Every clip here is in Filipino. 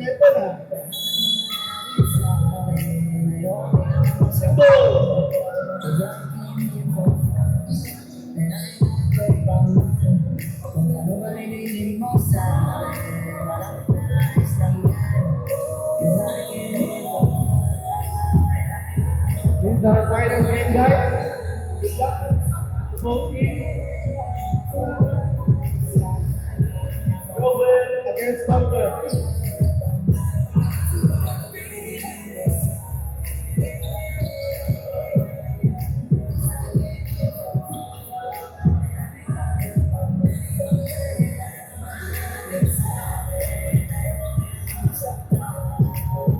Ito na. In the final game, guys. Smoking. Robert against Thunder.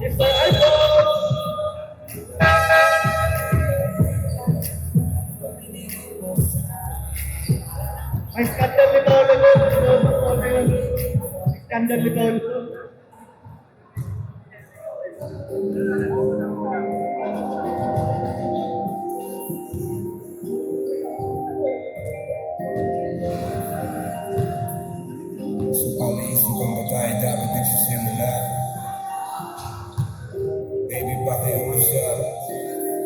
Mr. iPhone! May skandal nito ulit. Skandal nito ulit. Sa pang-iisip ang babae dapat nagsisimula. Baby, bakit mo siya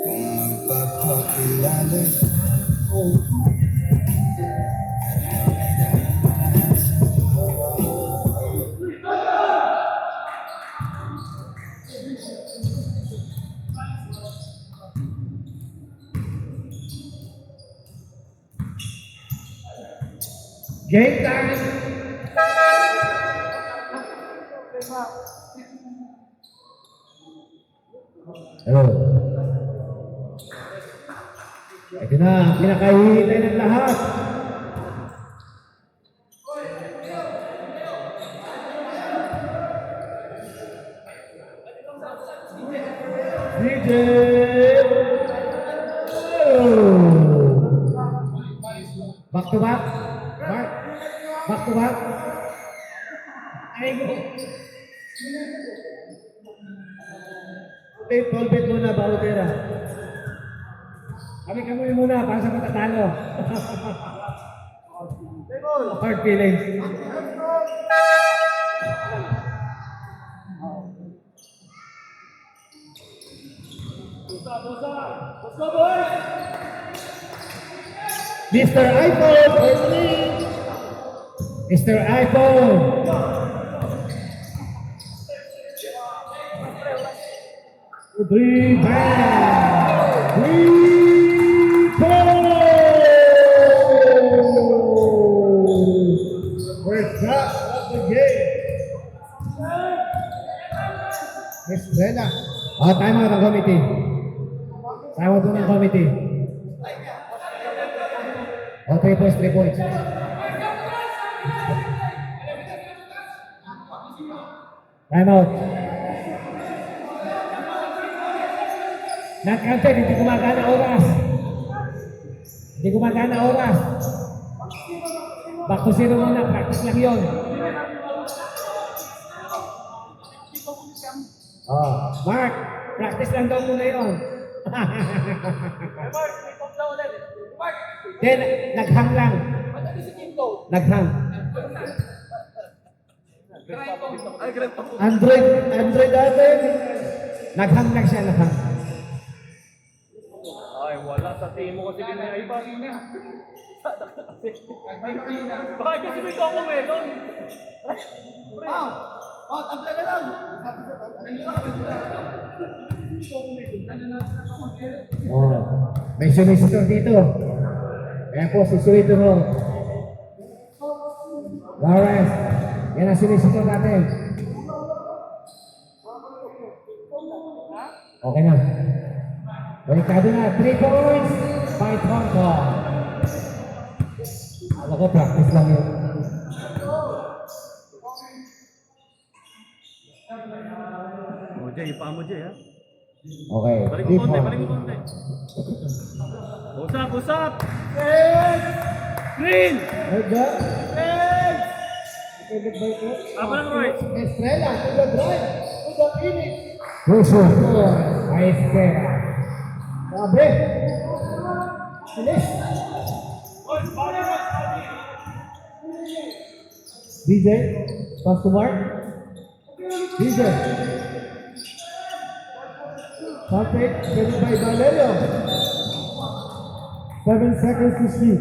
kung magpapakilala? Game time! Hello. Ito na, pinakahihintay ng lahat. DJ! Back to back? Back to back? Ay mo. Tolbet muna, Bautera. Kami muna, para sa matatalo. Hard feelings. Mr. iPhone, first lead. Mr. iPhone. Three, bang. First shot of the game. Estrella. Time out ang committee. Time out ng committee. 3 points, 3 points. Time out. Nag-counted, hindi gumagana oras. Hindi gumagana oras. Back to zero muna, practice lang yun. Mark, practice lang daw muna yun. Then, naghang lang. Naghang. Android natin. Naghang lang siya, naghang. Ay, wala sa team mo kasi din ay iba. Bakit kasi may ako melon? Tabla na lang. May solicitor dito. Ayan po, si solicitor mo. Lawrence, yan ang solicitor natin. Okay na. Balikado na, 3 points by Hong Kong. Alam ko, practice lang yun. Jay, ipa mo Jay ha? Okay, Balik 3 mo konti, points. balik mo konti. Usap! Red! Green! Good job. Red! David Baito. Apa lang Roy? Estrella to the drive, to the finish. Crucial for Estrella. Sabi. Finish. DJ, pass to Mark. DJ. Contact, given by Valerio. 7 seconds to shoot.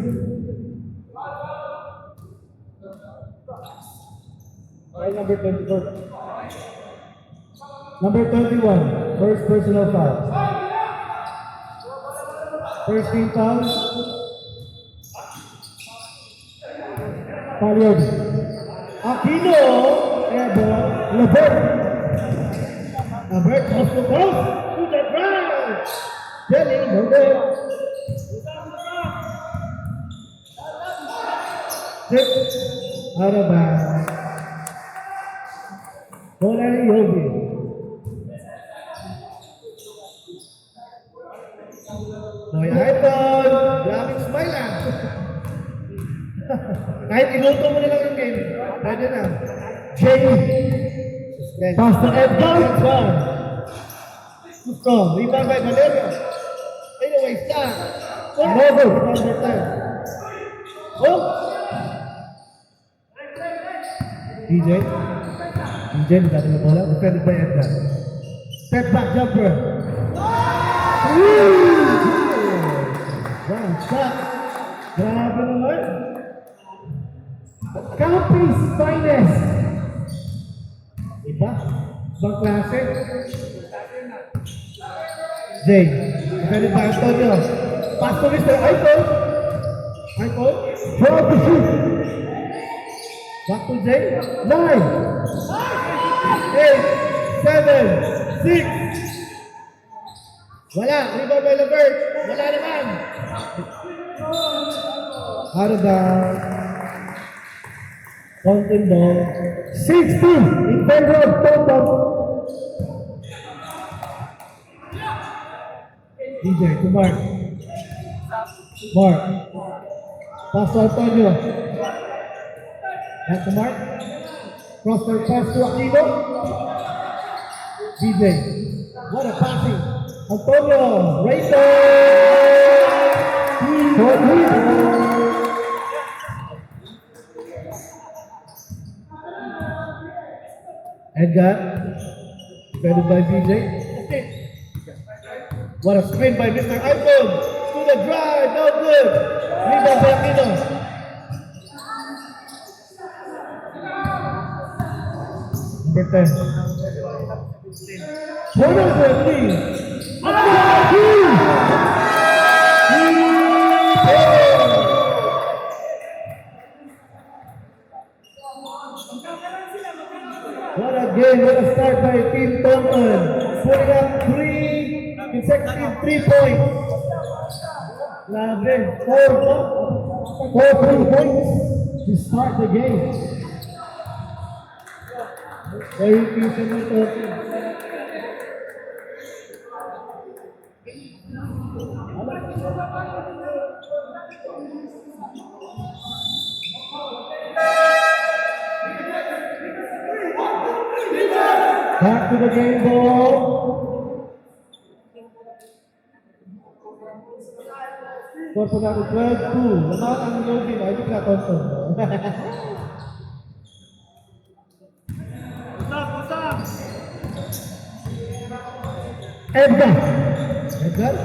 By number 24. Number 21, first personal foul. First team foul. Paliog. Aquino, airball, Levert. Levert comes to post, to the ground. Jelly, Levert. Six, out of bounds. Bola ni Yogi. Boy Iton, grabing smile ah. Kahit inuto mo na lang yung game, pwede na. Jay, pass to Edgar. Gusto, rebound by Valerio. Anyway, start. Novo, number 10. Oh! DJ, nagdati na bola, defended by Edgar. Step back jumper. Wow, shot. Grabe naman. Campis finest. Iba? Ibang klase. Jay, defended by Antonio. Pass to Mr. Icon. Icon, draw to shoot. Back to Jay. 9, 8, 7, 6. Wala. Rebound by Levert. Wala naman. Out of bounds. Fountain ball. 16 in favor of Toto. DJ to Mark. Mark. Pass to Antonio. Back to Mark. Cross-court pass to Aquino. DJ. What a passing. Antonio. Rayton. Edgar. Defended by DJ. What a screen by Mr. Icon. To the drive. No good. Rebound by Aquino. Number 10. Turnover, please. What a game, what a start by Team Taunton. Putting up 3 consecutive 3 points. Grabe, 4 points to start the game. Very efficient ng Taunton. Back to the game ball. Score po natin 12-2. Laman ang Yogi na. Hindi ka Taunton. Edgar. Edgar.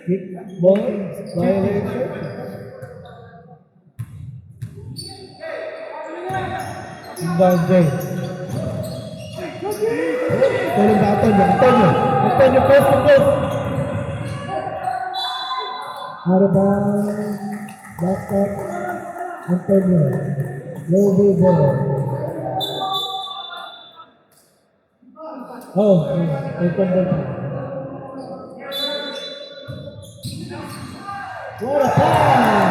Kick ball. Violation. Inbound Jay. Tulong ba Antonio? Antonio post to post. Out of bounds. Back up. Antonio. Low ball. Oh, what a pass!